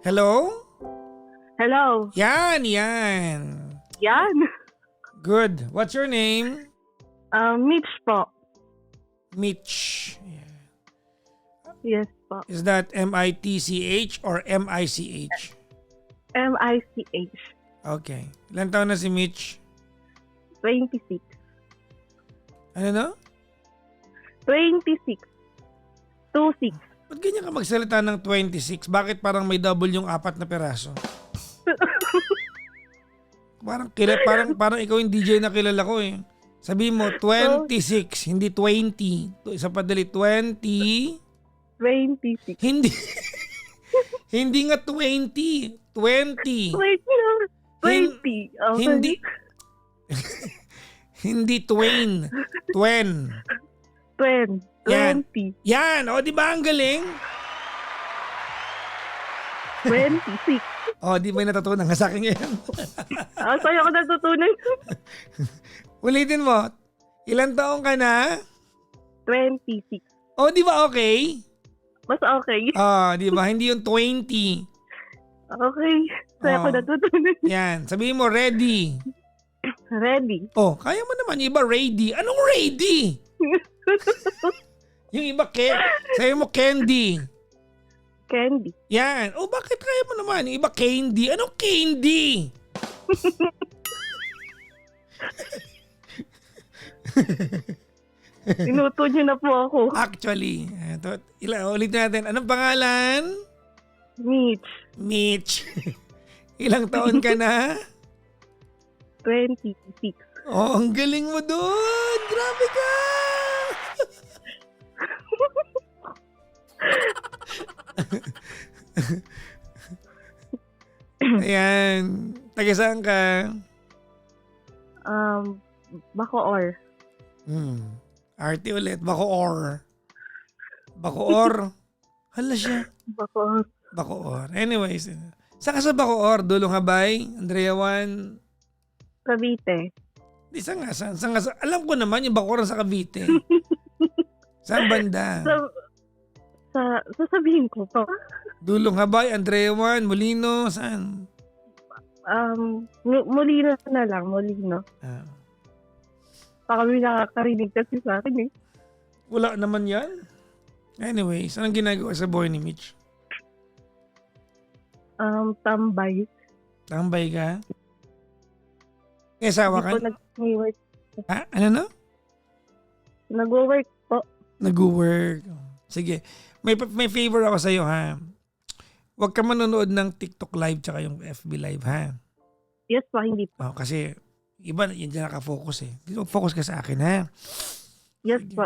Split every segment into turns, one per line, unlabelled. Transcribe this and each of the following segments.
Hello?
Hello.
Yan.
Yan.
Good. What's your name?
Mitch po.
Mitch.
Yes po.
Is that M-I-T-C-H or M-I-C-H?
MICH.
Okay. Ilan taon na si Mitch?
26.
Ano na?
26. 26.
Ba't ganyan ka magsalita ng 26? Bakit parang may double yung 4 na peraso? Parang ikaw yung DJ na kilala ko eh. Sabi mo 26, hindi 20. Isa pa dali 20.
26.
Hindi. Hindi nga 20. 20.
Wait lang. 20. Okay.
Hindi. Hindi twain. Twen.
20.
Yan. Yan. O, di ba ang galing?
26.
O, di ba yung natutunan ka sa akin ngayon?
Sa'yo ko natutunan.
Ulitin mo. Ilan taong ka na?
26.
O, di ba okay?
Mas okay.
Di ba? Hindi yung 20.
Okay. Sa'yo ko natutunan.
Yan. Sabihin mo, ready.
Ready.
Oh, kaya mo naman. Yung iba, ready. Anong ready? Yung iba, sabi mo, candy.
Candy.
Yan. Oh, bakit kaya mo naman? Yung iba, candy. Anong candy?
Inuto niyo na po ako.
Actually, ulit natin. Anong pangalan?
Mitch.
Mitch. Ilang taon ka na?
26.
Oh, ang galing mo doon. Grabe ka. Ayan. Taga saan ka?
Bacoor.
Arte ulit. Bacoor. Bacoor. Hala siya.
Bacoor.
Anyways. Saan ka sa Bacoor? Dulong Habay? Andrea Juan?
Cavite.
Di saan nga? Alam ko naman yung Bacoor sa Cavite. Saan banda?
Sasabihin ko pa.
Dulong Habay, Andrea Juan, Molino, saan?
Molino na lang. Molino. Baka may nakakarinig kasi sa akin eh.
Wala naman yan. Anyways, anong ginagawa sa buhay ni Mitch?
Tambay.
Tambay ka? May asawa ka?
Nag-work.
Ha? Ano na?
Nag-work po.
Nag-work. Sige. May favor ako sa'yo ha. Huwag ka manonood ng TikTok live tsaka yung FB live ha.
Yes po, hindi po.
Kasi iba yan dyan nakafocus eh. Dito focus ka sa akin ha.
Yes
Sige.
po.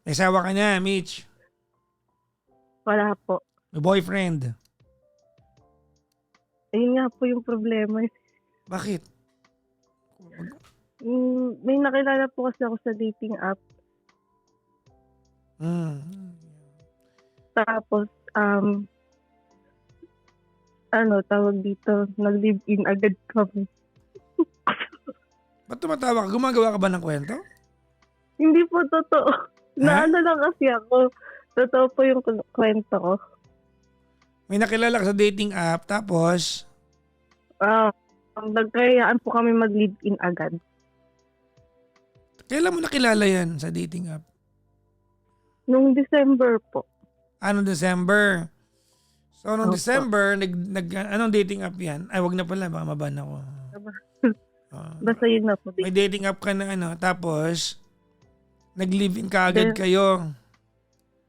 May asawa ka na, Mitch.
Wala po.
May boyfriend.
Ayun nga po yung problema.
Bakit?
May nakilala po kasi ako sa dating app. Tapos, tawag dito, nag-live-in agad kami.
Ba't tumatawa ka? Gumagawa ka ba ng kwento?
Hindi po totoo. Naano lang kasi ako. Totoo po yung kwento ko.
May nakilala ka sa dating app tapos
Nagkayaan po kami mag-live-in agad.
kailan mo nakilala yan sa dating app?
Nung December po.
Anong December? So, nung
Opo.
December, anong dating app yan? Ay, wag na pala, baka maban ako.
Basta yun na po.
May dating app ka na tapos, nag-live-in ka agad kayo.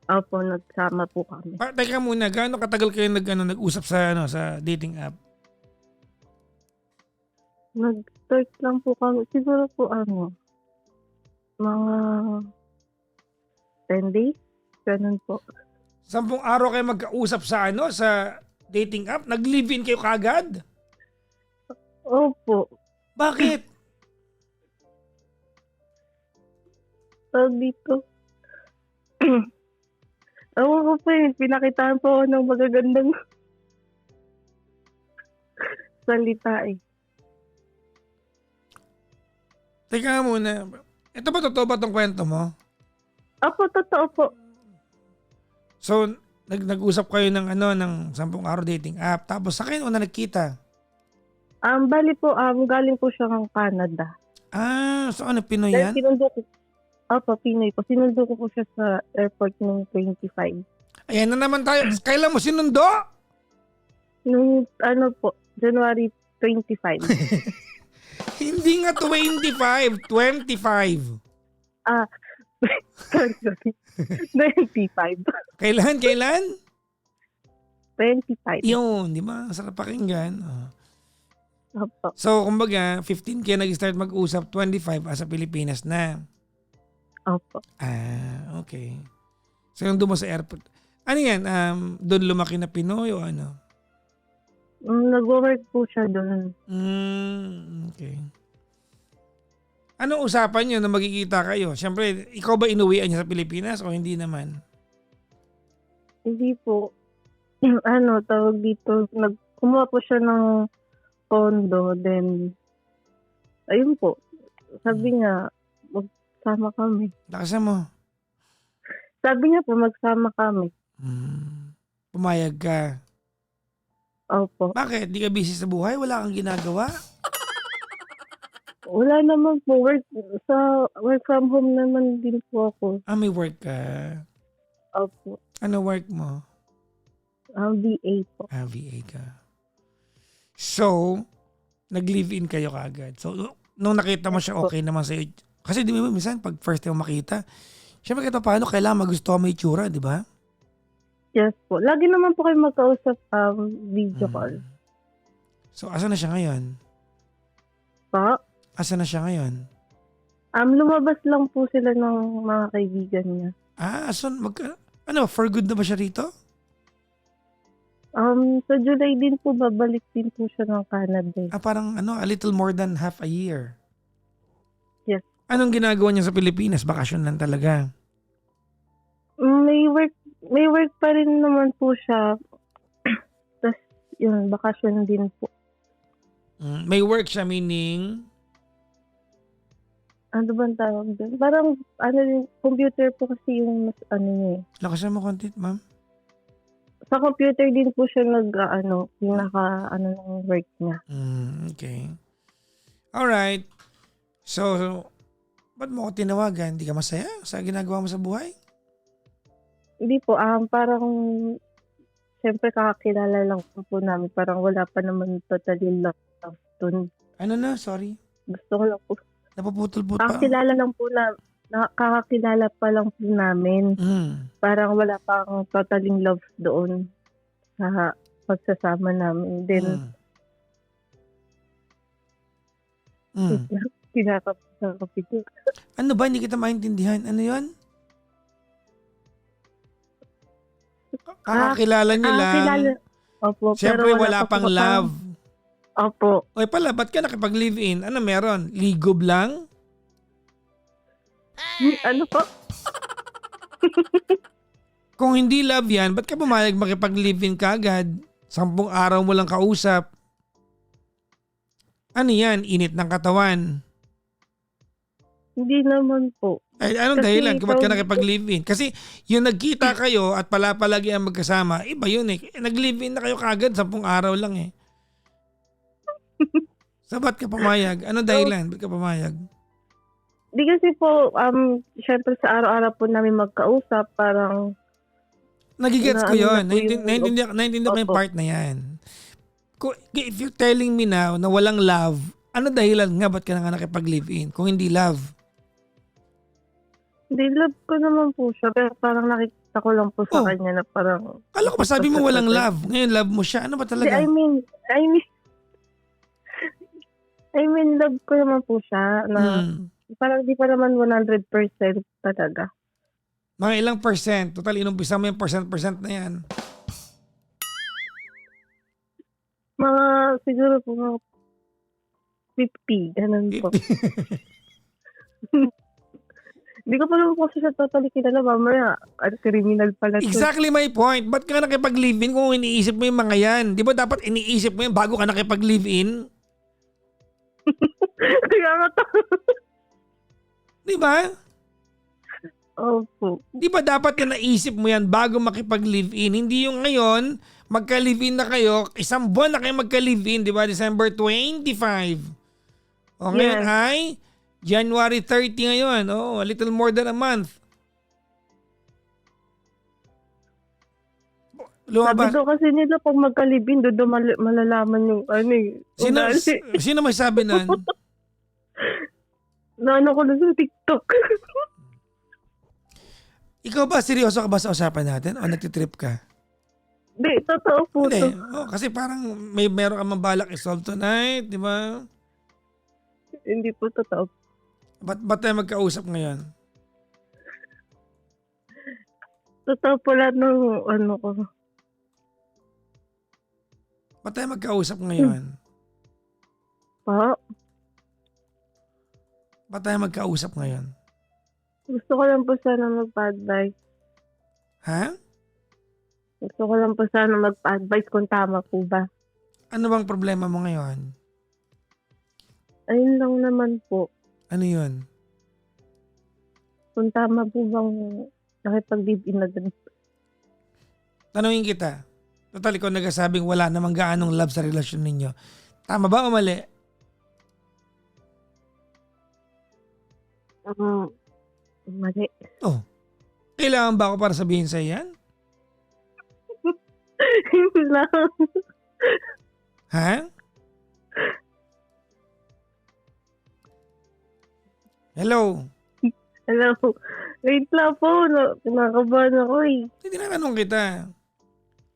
Opo, nagsama po kami.
Teka muna, gaano katagal kayo nag-usap sa dating app?
Nag-start lang po kami. Siguro po mga 10 days. Ganun po.
10 araw kayo magkausap sa dating app? Nag-live-in kayo kagad?
Opo.
Bakit?
Tawag dito. Ewan ko po eh. Pinakitaan po ako ng magagandang salita eh.
Teka muna. Ito ba totoo ba itong kwento mo?
Opo, totoo po.
So, Nag-usap kayo ng ng 10 araw dating app. Tapos sa kayo una nagkita?
Bali po, galing po siya ng Canada.
So ano, Pinoy
Dahil
yan?
sinundo ko, Pinoy po. Sinundo ko po siya sa airport ng 25.
Ayan na naman tayo. Kailan mo sinundo?
Nung January 25.
Hindi nga 25, 25.
Sorry. 25.
Kailan?
25.
Yun, di ba? Sarap pakinggan.
Opo.
So, kumbaga, 15 kayo nag-start mag-usap, 25 sa Pilipinas na.
Opo.
Okay. So, yung doon mo sa airport. Ano yan? Doon lumaki na Pinoy o ano?
Nag-work po siya doon.
Okay. Anong usapan nyo na magkikita kayo? Siyempre, ikaw ba inuwian niya sa Pilipinas o hindi naman?
Hindi po. Tawag dito, kumuha po siya ng condo, then, ayun po, sabi niya, magsama kami.
Lakasan mo.
Sabi niya po, magsama kami.
Pumayag ka.
Opo.
Bakit? Di ka busy sa buhay? Wala kang ginagawa?
Wala naman po, work from home naman din po ako.
May work ka.
Opo.
Ano work mo?
VA po.
VA ka. So, nag-live-in kayo kaagad. So, nung nakita mo siya, okay naman sa'yo. Kasi di ba minsan, pag first time mo makita, syempre kahit paano, kailangan magustuhan mo yung itsura, di ba?
Yes po. Lagi naman po kayo magkausap video call.
So, asa na siya ngayon?
Pa?
Asa na siya ngayon?
Lumabas lang po sila ng mga kaibigan niya.
So, for good na ba siya rito?
Sa July din po, babalik din po siya ng Canada.
Parang a little more than half a year.
Yes.
Anong ginagawa niya sa Pilipinas? Bakasyon lang talaga.
May work pa rin naman po siya. Tapos, yun, bakasyon din po.
May work siya, meaning?
Ano ba ang tawag doon? Parang, computer po kasi yung mas niya eh.
Lakasan mo konti, ma'am.
Sa computer din po siya yung ng work niya.
Okay. Alright. So, ba't mo ko tinawagan? Hindi ka masaya sa ginagawa mo sa buhay?
Hindi po, parang, siyempre kakakilala lang po namin. Parang wala pa naman totally love doon.
Ano na? Sorry.
Gusto ko lang po.
Napuputol-putol pa.
Kakakilala lang po kakakilala pa lang po namin. Parang wala pang totally love doon sa pagsasama namin. Then, kinakapit.
Ano ba? Hindi kita maintindihan. Ano yun? Kakakilala niyo lang.
Opo.
Siyempre,
pero
wala pang love.
Opo.
Oy pala, ba't ka nakipag-live-in? Ano meron? Ligob lang?
Ano po?
Kung hindi love yan, ba't ka pumayag makipag-live-in ka agad? 10 araw mo lang kausap. Ano yan? Init ng katawan.
Hindi naman po.
Ay, anong dahilan? Kung ba't ka nakipag-live-in? Kasi yung nagkita kayo at palagi ang magkasama, iba yun eh. Nag-live-in na kayo kagad, 10 araw lang eh. So ba't ka pumayag? Anong dahilan? Ba't ka pumayag?
Di kasi po, syempre sa araw-araw po namin magkausap, parang
Nagigets ko yun.
Naintindihan
Naintindihan ko yung part na yan. If you're telling me now na walang love, ano dahilan nga ba't ka na nga nakipag-live-in? Kung hindi love?
Hindi, love ko naman po siya. Pero parang nakikita ko lang po sa kanya na parang...
Kala ko ba sabi mo walang love? Ngayon love mo siya. Ano ba talaga?
I mean, love ko naman po siya. Na parang di pa naman 100% talaga.
Mga ilang percent? Total, inumpisa mo yung percent na yan.
Mga siguro po mga 50. Ganun po. Hindi ko pa naman po siya totally kilala. Mamaya, criminal pala.
Exactly my point. Ba't ka nakipag-live-in kung iniisip mo yung mga yan? Di ba dapat iniisip mo yan bago ka nakipag-live-in?
Kaya nga to.
Di ba?
Opo.
Di ba dapat na naisip mo yan bago makipag-live-in? Hindi yung ngayon, magka-live-in na kayo, isang buwan na kayo magka-live-in, di ba? December 25. O ngayon
Yes.
ay January 30 ngayon. Oh, a little more than a month.
Sabi
Lumabas.
daw kasi nila pag magkalibin, doon daw malalaman yung ano eh.
Sino,
ugali.
sino may sabi nun?
Naano ko na sa TikTok.
Ikaw ba, seryoso ka ba sa usapan natin o nagtitrip ka?
Di, totoo po
Hindi.
to.
Oh, kasi parang meron ka mabalak i-solve tonight, di ba?
Hindi po totoo.
Ba't tayo magkausap ngayon?
Totoo po lahat ng ano ko.
Ba't tayo magkausap ngayon?
Pa,
Ba't tayo magkausap ngayon?
gusto ko lang po sana magpa-advise.
Ha?
Gusto ko lang po sana magpa-advise kung tama po ba.
Ano bang problema mo ngayon?
Ayun lang naman po.
Ano yun?
Kung tama po bang nakipag-live-in na din.
Tanungin kita. Total, ikaw nagsasabing wala namang gaanong love sa relasyon ninyo. Tama ba o mali?
Mali.
Oh. Kailangan ba ako para sabihin sa yan?
Yun lang.
Ha? Hello?
Hello. Wait lang po. Kinakabahan ako eh.
Tinatanong kita.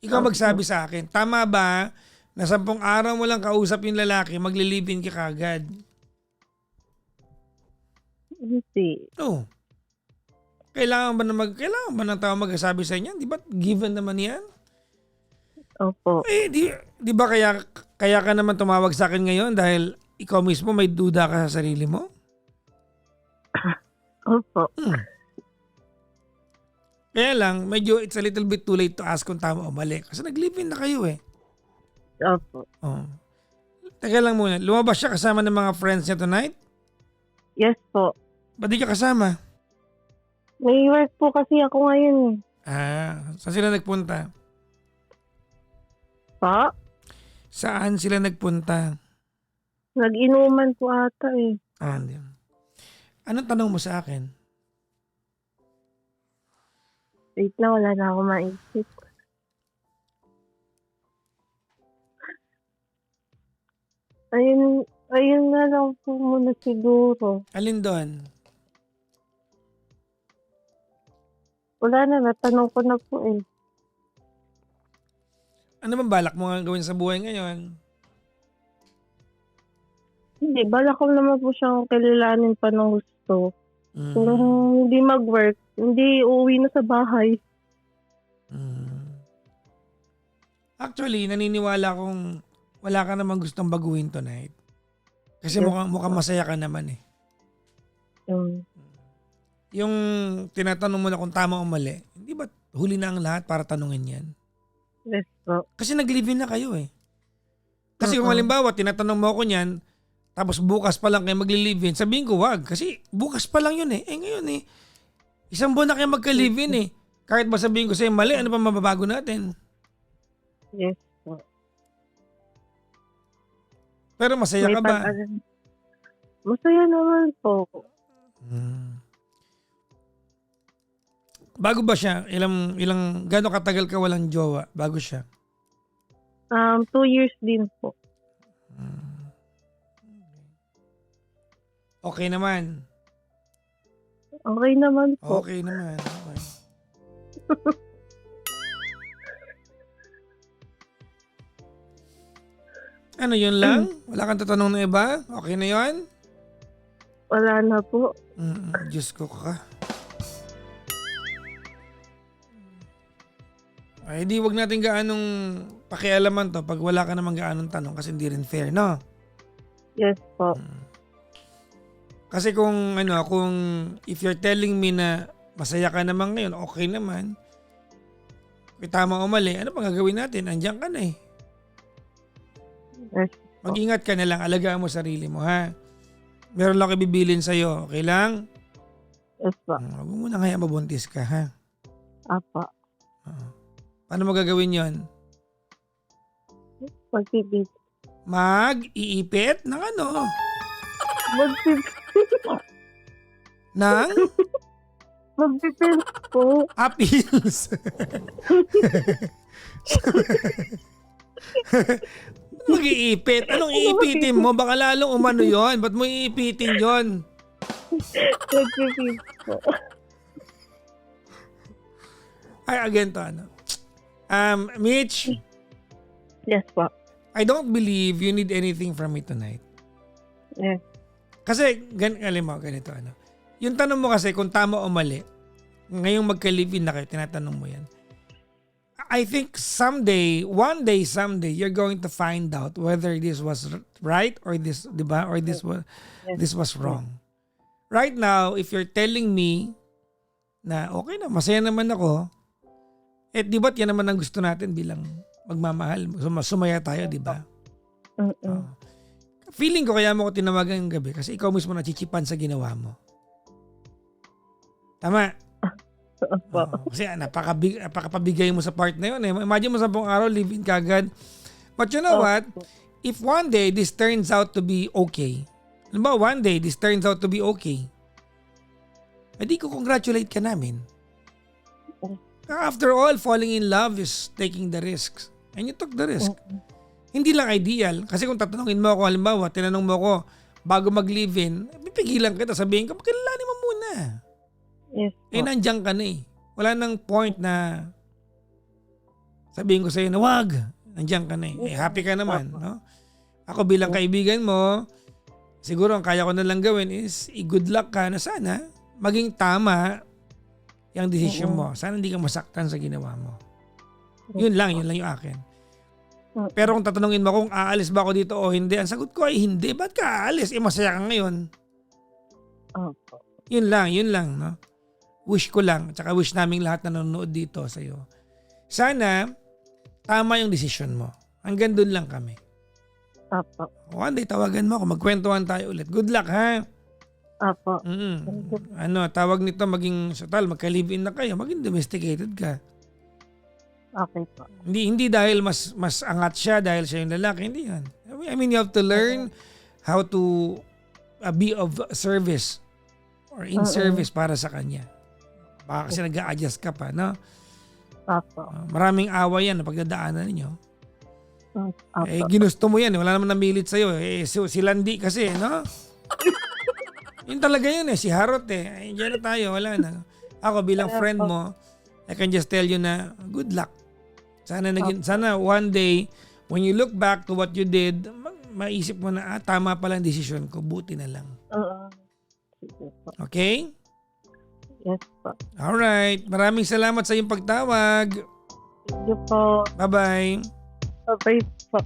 Ikaw magsabi sa akin, tama ba na 10 araw mo lang kausap yung lalaki, magli-live-in ka kagad?
Hindi.
Oh. Kailangan ba ng tao magsasabi sa inyo? Di ba given naman yan?
Opo.
Eh, di ba kaya ka naman tumawag sa akin ngayon dahil ikaw mismo may duda ka sa sarili mo?
Opo.
Kaya lang, medyo it's a little bit too late to ask kung tama o mali. Kasi nag-live-in na kayo eh.
Opo.
Oh. Teka lang muna, lumabas siya kasama ng mga friends niya tonight?
Yes po.
Ba't di ka kasama?
May work po kasi ako ngayon eh.
Saan sila nagpunta?
Pa?
Saan sila nagpunta?
Nag-inuman po ata eh.
Hindi. Anong tanong mo sa akin?
Wait na, wala na ako maisip. Ayun na lang po muna siguro.
Alin doon?
Wala na, natanong ko na po eh.
Ano bang balak mo nga gawin sa buhay ngayon?
Hindi, balak ko naman po siyang kilalanin pa ng gusto. Kung hindi mag-work, hindi uuwi na sa bahay.
Actually, naniniwala kong wala ka namang gustong baguhin tonight. Kasi
Yes.
mukhang masaya ka naman eh.
Um,
Yung tinatanong mo na kung tama o mali, hindi ba huli na ang lahat para tanungin yan?
yes po.
Kasi nag-live-in na kayo eh. Kasi kung halimbawa, tinatanong mo ako niyan, tapos bukas pa lang kayo magli-live-in, sabihin ko wag. Kasi bukas pa lang yun eh. Eh ngayon eh, isang buwan na kayo magka-live-in eh. Kahit ba sabihin ko sa'yo mali, ano pa mababago natin?
Yes po.
Pero masaya ka ba?
Masaya naman po.
Bago ba siya? Gano'ng katagal ka walang jowa bago siya?
2 years din po.
Okay naman.
Okay naman po.
Okay naman. Okay. Ano yun lang? Wala kang tatanong na iba? Okay na yun?
Wala na po.
Diyos ko ka. Ay, di wag natin gaanong pakialaman to pag wala ka namang gaanong tanong kasi hindi rin fair, no?
Yes po.
Kasi kung if you're telling me na masaya ka naman ngayon, okay naman. Kung tama o mali, ano pang gagawin natin? Andiyan ka na eh.
Yes.
Mag-ingat ka na lang, alagaan mo sarili mo ha. Meron lang ibibilin sa'yo, okay lang?
Yes po.
Huwag mo munang hayaan mabuntis ka, ha?
Apo.
Oo. Paano mo gagawin yon?
Magpipis.
Mag-iipit ng ano?
Magpipis.
Ng
Magpipis po.
appeals. Mag-iipit. Anong iipitin mo? Baka lalong umano yon. Ba't mo iipitin yon?
Magpipis po.
Ay, again to ano. Mitch,
Yes po.
I don't believe you need anything from me tonight.
Yes.
Kasi, alam mo, ganito ano. Yung tanong mo kasi kung tama o mali, ngayong magka-live-in na kayo, tinatanong mo yan. I think one day, someday, you're going to find out whether this was right or this, di ba? Or this was wrong. Right now, if you're telling me na okay na, masaya naman ako, di ba't yan naman ang gusto natin bilang magmamahal. Sumaya tayo, di ba? Feeling ko kaya mo ko tinawagan ng gabi kasi ikaw mismo nachichipan sa ginawa mo. Tama? Kasi napakapabigay mo sa part na yun. Imagine mo 10 araw, live-in ka agad. But you know what? If one day this turns out to be okay, one day this turns out to be okay, edi ko congratulate ka namin. After all, falling in love is taking the risks. And you took the risk. Hindi lang ideal. Kasi kung tatanungin mo ako, halimbawa, tinanong mo ako, bago mag-live-in, pipigilan kita, sabihin ka, kilalanin mo muna.
Yes.
Nandiyan ka na eh. Wala nang point na sabihin ko sa'yo na wag. Nandiyan ka na eh. Happy ka naman. No? Ako bilang kaibigan mo, siguro ang kaya ko na lang gawin is i-good luck ka na sana maging tama yung decision mo. Sana hindi ka masaktan sa ginawa mo. Yun lang yung akin. Pero kung tatanungin mo kung aalis ba ako dito o hindi, ang sagot ko ay hindi. Ba't ka aalis? Masaya ka ngayon. Yun lang, no? Wish ko lang, tsaka wish naming lahat na nanonood dito sa'yo. Sana, tama yung decision mo. Hanggang doon lang kami.
Apo.
One day, tawagan mo ako. Magkwentuhan tayo ulit. Good luck, ha?
Apo.
Tawag nito maging, magka-live-in na kayo, maging domesticated ka.
Okay po.
Hindi dahil mas angat siya dahil siya yung lalaki. Hindi yan. I mean, you have to learn how to be of service or in service para sa kanya. Baka kasi nag-a-adjust ka pa, no?
Apo.
Maraming away yan na pagdadaanan ninyo.
Apo.
Ginusto mo yan. Wala naman namilit sa'yo. Si Landi kasi, no? Yun talaga yun si Harot Diyan na tayo. Wala na. Ako bilang friend mo, I can just tell you na good luck. Sana one day, when you look back to what you did, maisip mo na, tama pala ang desisyon ko. Buti na lang. Okay?
Yes po.
Alright. Maraming salamat sa iyong pagtawag.
Thank you po.
Bye-bye.
Bye-bye po.